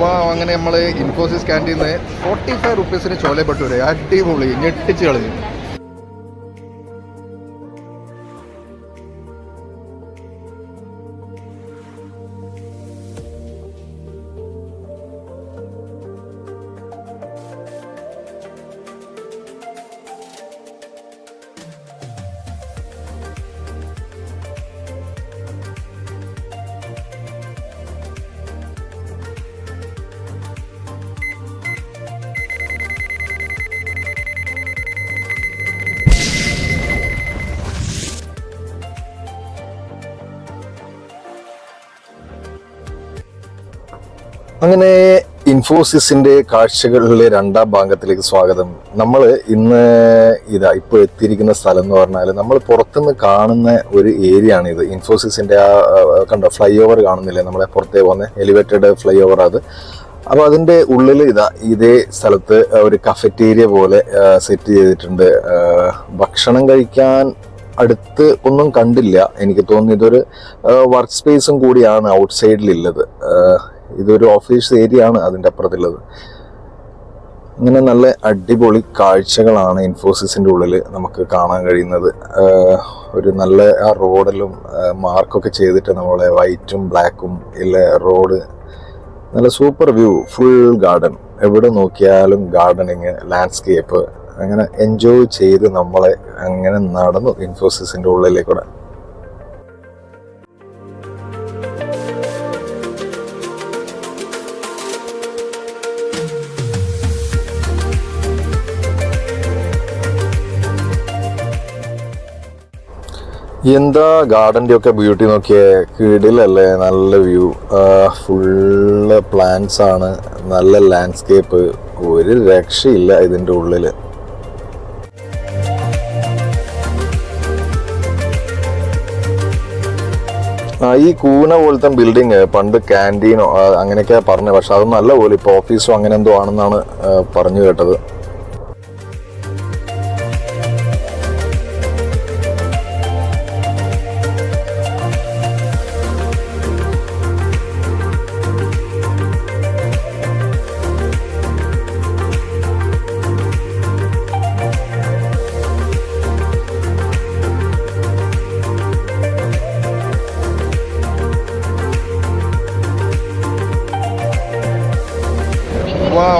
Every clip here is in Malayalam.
അങ്ങനെ നമ്മൾ ഇൻഫോസിസ് ക്യാൻറ്റീനിൽ നിന്ന് 45 റുപ്പീസിന് ചോലെ ഭട്ടൂര അടിപൊളി ഞെട്ടിച്ച് കളഞ്ഞു. അങ്ങനെ ഇൻഫോസിസിന്റെ കാഴ്ചകളിലെ രണ്ടാം ഭാഗത്തിലേക്ക് സ്വാഗതം. നമ്മൾ ഇന്ന് ഇപ്പോൾ എത്തിയിരിക്കുന്ന സ്ഥലം എന്ന് പറഞ്ഞാൽ നമ്മൾ പുറത്തുനിന്ന് കാണുന്ന ഒരു ഏരിയ ആണ് ഇത്. ഇൻഫോസിസിന്റെ കണ്ടോ ഫ്ലൈ ഓവർ കാണുന്നില്ലേ, നമ്മളെ പുറത്തേ പോകുന്ന എലിവേറ്റഡ് ഫ്ലൈ ഓവർ അത്. അപ്പോൾ അതിന്റെ ഉള്ളിൽ ഇതേ സ്ഥലത്ത് ഒരു കഫറ്റേരിയ പോലെ സെറ്റ് ചെയ്തിട്ടുണ്ട്. ഭക്ഷണം കഴിക്കാൻ അടുത്ത് ഒന്നും കണ്ടില്ല, എനിക്ക് തോന്നുന്നു ഇതൊരു വർക്ക് സ്പേസും കൂടിയാണ് ഔട്ട് സൈഡിലുള്ളത്. ഇതൊരു ഓഫീസ് ഏരിയ ആണ് അതിൻ്റെ അപ്പുറത്തുള്ളത്. ഇങ്ങനെ നല്ല അടിപൊളി കാഴ്ചകളാണ് ഇൻഫോസിസിൻ്റെ ഉള്ളിൽ നമുക്ക് കാണാൻ കഴിയുന്നത്. ഒരു നല്ല ആ റോഡിലും മാർക്കൊക്കെ ചെയ്തിട്ട് നമ്മളെ വൈറ്റും ബ്ലാക്കും ഇല്ല റോഡ്, നല്ല സൂപ്പർ വ്യൂ, ഫുൾ ഗാർഡൻ, എവിടെ നോക്കിയാലും ഗാർഡനിങ്, ലാൻഡ്സ്കേപ്പ്, അങ്ങനെ എൻജോയ് ചെയ്ത് നമ്മളെ അങ്ങനെ നടന്നു ഇൻഫോസിസിൻ്റെ ഉള്ളിലേക്കൂടെ. എന്താ ഗാർഡൻ്റെ ഒക്കെ ബ്യൂട്ടി നോക്കിയേ, കിടിലല്ലേ, നല്ല വ്യൂ, ഫുള്ള് പ്ലാന്റ്സ് ആണ്, നല്ല ലാൻഡ്സ്കേപ്പ്, ഒരു രക്ഷയില്ല ഇതിൻ്റെ ഉള്ളിൽ. ഈ കൂന പോലത്തെ ബിൽഡിങ് പണ്ട് ക്യാൻറ്റീനോ അങ്ങനെയൊക്കെ പറഞ്ഞു, പക്ഷെ അതൊന്നും അല്ല പോലും, ഇപ്പോൾ ഓഫീസോ അങ്ങനെ എന്തോ ആണെന്നാണ് പറഞ്ഞു കേട്ടത്.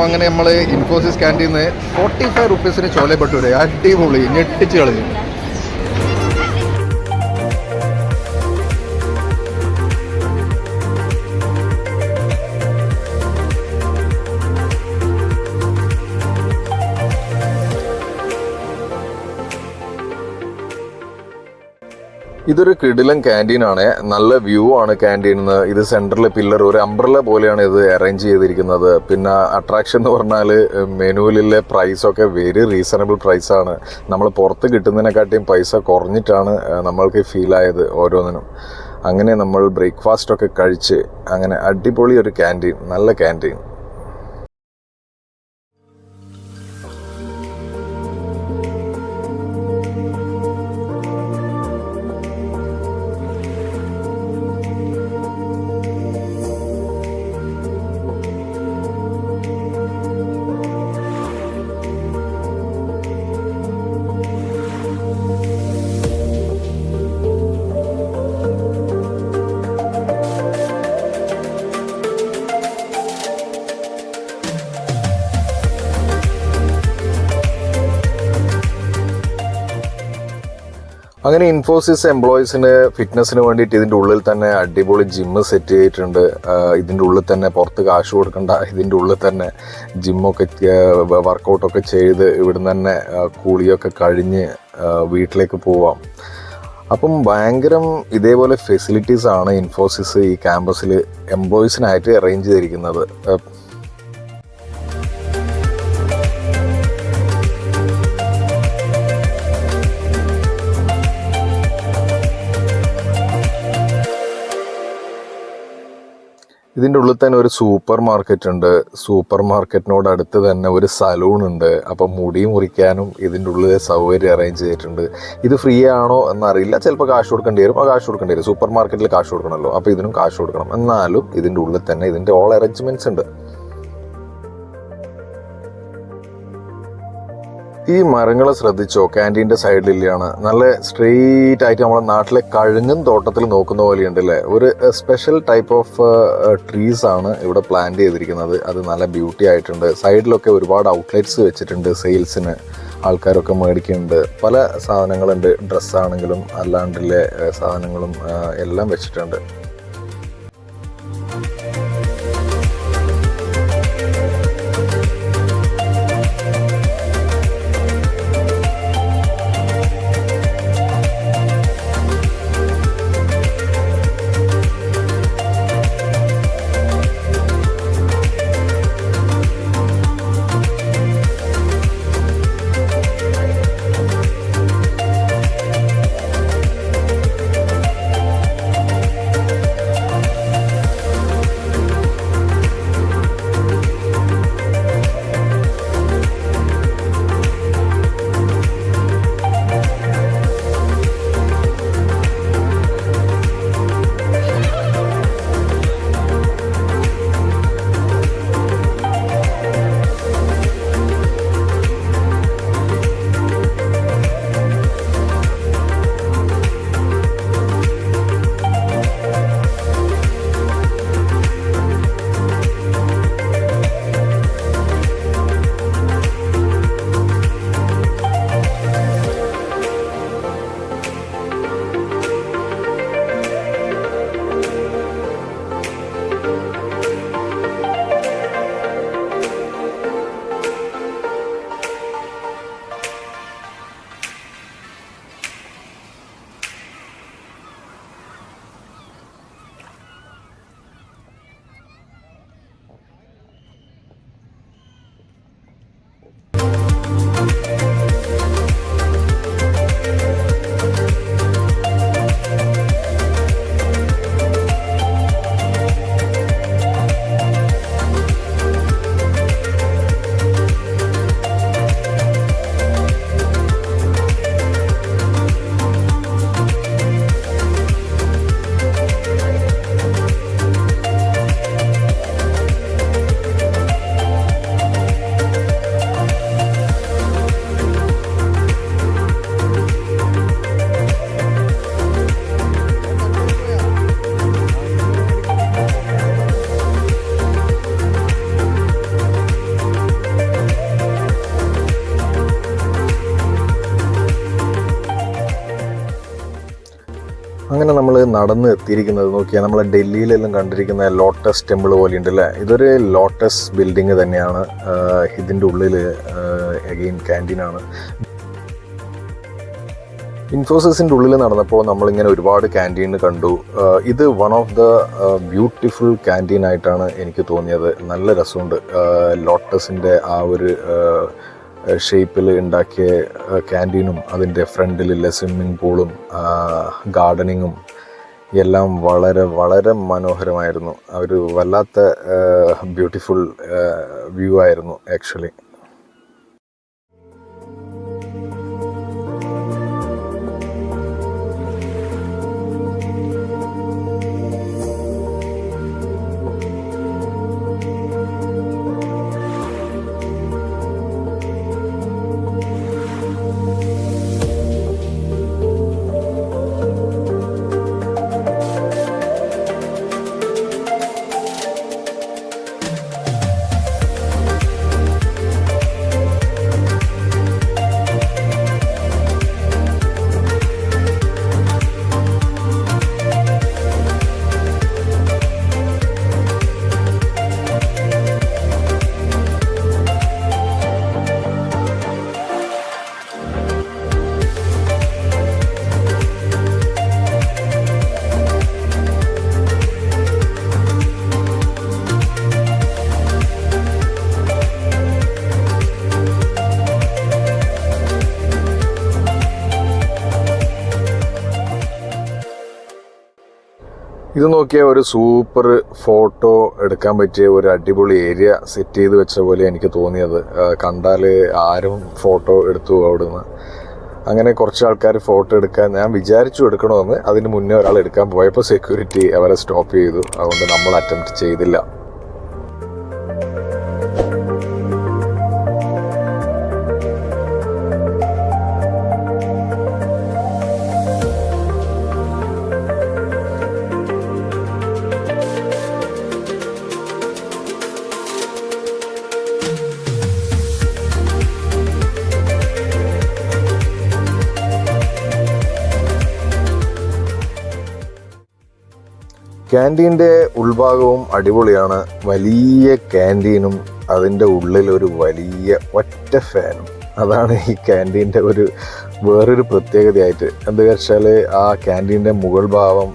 അങ്ങനെ നമ്മൾ ഇൻഫോസിസ് ക്യാൻറ്റീനിൽ നിന്ന് 45 റുപ്പീസിന് ചോലെ ഭട്ടൂര അടിപൊളി ഞെട്ടിച്ച് കളഞ്ഞു. ഇതൊരു കിടിലൻ ക്യാൻറ്റീനാണ്, നല്ല വ്യൂ ആണ് ക്യാൻറ്റീനിൽ നിന്ന്. ഇത് സെൻറ്ററിലെ പില്ലർ ഒരു അംബ്രല്ല പോലെയാണ് ഇത് അറേഞ്ച് ചെയ്തിരിക്കുന്നത്. പിന്നെ അട്രാക്ഷൻ എന്ന് പറഞ്ഞാൽ മെനുവിലെ പ്രൈസൊക്കെ വെരി റീസണബിൾ പ്രൈസാണ്. നമ്മൾ പുറത്ത് കിട്ടുന്നതിനെക്കാട്ടിയും പൈസ കുറഞ്ഞിട്ടാണ് നമ്മൾക്ക് ഫീലായത് ഓരോന്നിനും. അങ്ങനെ നമ്മൾ ബ്രേക്ക്ഫാസ്റ്റൊക്കെ കഴിച്ച് അങ്ങനെ അടിപൊളി ഒരു ക്യാൻറ്റീൻ, നല്ല ക്യാൻറ്റീൻ. അങ്ങനെ ഇൻഫോസിസ് എംപ്ലോയീസിന് ഫിറ്റ്നസ്സിന് വേണ്ടിയിട്ട് ഇതിൻ്റെ ഉള്ളിൽ തന്നെ അടിപൊളി ജിമ്മ് സെറ്റ് ചെയ്തിട്ടുണ്ട്. ഇതിൻ്റെ ഉള്ളിൽ തന്നെ പുറത്ത് കാശ് കൊടുക്കണ്ട, ഇതിൻ്റെ ഉള്ളിൽ തന്നെ ജിമ്മൊക്കെ വർക്കൗട്ടൊക്കെ ചെയ്ത് ഇവിടുന്ന് തന്നെ കൂളിയൊക്കെ കഴിഞ്ഞ് വീട്ടിലേക്ക് പോവാം. അപ്പം ഭയങ്കരം ഇതേപോലെ ഫെസിലിറ്റീസാണ് ഇൻഫോസിസ് ഈ ക്യാമ്പസിൽ എംപ്ലോയീസിനായിട്ട് അറേഞ്ച് ചെയ്തിരിക്കുന്നത്. ഇതിൻ്റെ ഉള്ളിൽ തന്നെ ഒരു സൂപ്പർ മാർക്കറ്റ് ഉണ്ട്. സൂപ്പർ മാർക്കറ്റിനോട് അടുത്ത് തന്നെ ഒരു സലൂൺ ഉണ്ട്. അപ്പം മുടി മുറിക്കാനും ഇതിൻ്റെ ഉള്ളിൽ സൗകര്യം അറേഞ്ച് ചെയ്തിട്ടുണ്ട്. ഇത് ഫ്രീ ആണോ എന്നറിയില്ല, ചിലപ്പോൾ കാശ് കൊടുക്കേണ്ടി വരും. കാശ് കൊടുക്കേണ്ടി വരും, സൂപ്പർ മാർക്കറ്റിൽ കാശ് കൊടുക്കണമല്ലോ, അപ്പോൾ ഇതിനും കാശ് കൊടുക്കണം. എന്നാലും ഇതിൻ്റെ ഉള്ളിൽ തന്നെ ഇതിൻ്റെ ഓൾ അറേഞ്ച്മെൻറ്റ്സ് ഉണ്ട്. ഈ മരങ്ങളെ ശ്രദ്ധിച്ചോ? ക്യാൻറ്റീൻ്റെ സൈഡിലാണ് നല്ല സ്ട്രെയിറ്റ് ആയിട്ട് നമ്മളെ നാട്ടിലെ കഴുങ്ങും തോട്ടത്തിൽ നോക്കുന്ന പോലെയുണ്ട് അല്ലേ? ഒരു സ്പെഷ്യൽ ടൈപ്പ് ഓഫ് ട്രീസ് ആണ് ഇവിടെ പ്ലാന്റ് ചെയ്തിരിക്കുന്നത്. അത് നല്ല ബ്യൂട്ടി ആയിട്ടുണ്ട്. സൈഡിലൊക്കെ ഒരുപാട് ഔട്ട്ലെറ്റ്സ് വെച്ചിട്ടുണ്ട് സെയിൽസിന്. ആൾക്കാരൊക്കെ മേടിക്കുന്നുണ്ട്. പല സാധനങ്ങളുണ്ട്, ഡ്രസ്സാണെങ്കിലും അല്ലാണ്ടുള്ള സാധനങ്ങളും എല്ലാം വെച്ചിട്ടുണ്ട്. അങ്ങനെ നമ്മൾ നടന്ന് എത്തിയിരിക്കുന്നത് നോക്കിയാൽ നമ്മൾ ഡൽഹിയിലെല്ലാം കണ്ടിരിക്കുന്ന ലോട്ടസ് ടെമ്പിൾ പോലെ ഉണ്ട് അല്ലേ? ഇതൊരു ലോട്ടസ് ബിൽഡിങ് തന്നെയാണ്. ഇതിൻ്റെ ഉള്ളിൽ അഗെയിൻ ക്യാൻറ്റീനാണ്. ഇൻഫോസിസിൻ്റെ ഉള്ളിൽ നടന്നപ്പോൾ നമ്മളിങ്ങനെ ഒരുപാട് ക്യാൻറ്റീൻ കണ്ടു. ഇത് one of the beautiful canteen ആയിട്ടാണ് എനിക്ക് തോന്നിയത്. നല്ല രസമുണ്ട്. ലോട്ടസിൻ്റെ ആ ഒരു ഷേപ്പിൽ ഉണ്ടാക്കിയ ക്യാൻറ്റീനും അതിൻ്റെ ഫ്രണ്ടിലുള്ള സ്വിമ്മിംഗ് പൂളും ഗാർഡനിങ്ങും എല്ലാം വളരെ വളരെ മനോഹരമായിരുന്നു. ഒരു വല്ലാത്ത ബ്യൂട്ടിഫുൾ വ്യൂ ആയിരുന്നു ആക്ച്വലി. ഇത് നോക്കിയാൽ ഒരു സൂപ്പർ ഫോട്ടോ എടുക്കാൻ പറ്റിയ ഒരു അടിപൊളി ഏരിയ സെറ്റ് ചെയ്ത് വെച്ച പോലെ എനിക്ക് തോന്നിയത്. കണ്ടാൽ ആരും ഫോട്ടോ എടുത്തു അവിടുന്ന്. അങ്ങനെ കുറച്ച് ആൾക്കാർ ഫോട്ടോ എടുക്കാൻ ഞാൻ വിചാരിച്ചു എടുക്കണമെന്ന്. അതിന് മുന്നേ ഒരാൾ എടുക്കാൻ പോയപ്പോൾ സെക്യൂരിറ്റി അവരെ സ്റ്റോപ്പ് ചെയ്തു. അതുകൊണ്ട് നമ്മൾ അറ്റംപ്റ്റ് ചെയ്തില്ല. ക്യാൻറ്റീൻ്റെ ഉൾഭാഗവും അടിപൊളിയാണ്. വലിയ ക്യാൻറ്റീനും അതിൻ്റെ ഉള്ളിൽ ഒരു വലിയ ഒറ്റ ഫാനും. അതാണ് ഈ ക്യാൻറ്റീൻ്റെ വേറൊരു പ്രത്യേകതയായിട്ട്. എന്താ വെച്ചാൽ ആ ക്യാൻറ്റീൻ്റെ മുകൾ ഭാഗം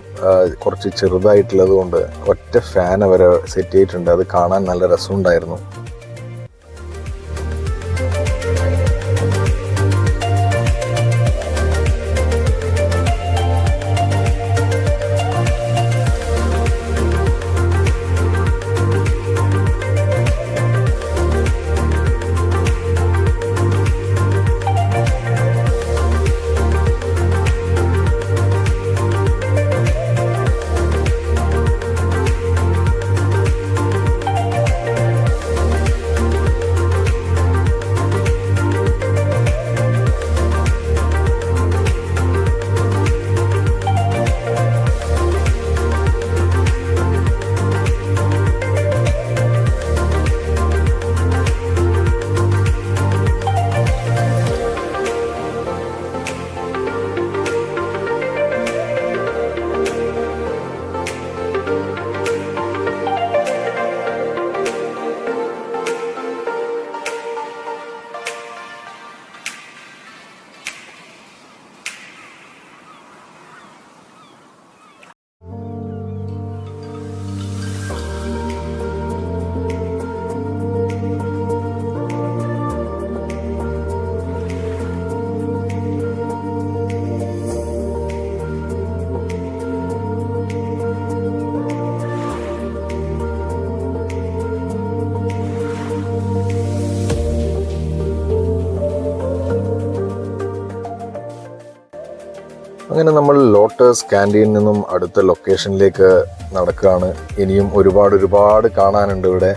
കുറച്ച് ചെറുതായിട്ടുള്ളത് കൊണ്ട് ഒറ്റ ഫാൻ അവരെ സെറ്റ് ചെയ്തിട്ടുണ്ട്. അത് കാണാൻ നല്ല രസമുണ്ടായിരുന്നു. അങ്ങനെ നമ്മൾ ലോട്ടസ് ക്യാൻറ്റീനിൽ നിന്നും അടുത്ത ലൊക്കേഷനിലേക്ക് നടക്കുകയാണ്. ഇനിയും ഒരുപാട് കാണാനുണ്ട് ഇവിടെ.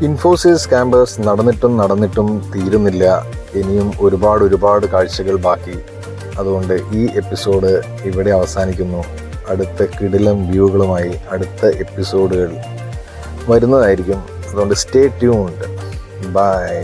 ഇൻഫോസിസ് ക്യാമ്പസ് നടന്നിട്ടും തീരുന്നില്ല. ഇനിയും ഒരുപാട് കാഴ്ചകൾ ബാക്കി. അതുകൊണ്ട് ഈ എപ്പിസോഡ് ഇവിടെ അവസാനിക്കുന്നു. അടുത്ത കിടിലം വ്യൂകളുമായി അടുത്ത എപ്പിസോഡുകൾ വരുന്നതായിരിക്കും. അതുകൊണ്ട് സ്റ്റേ ട്യൂൺഡ്. ബൈ.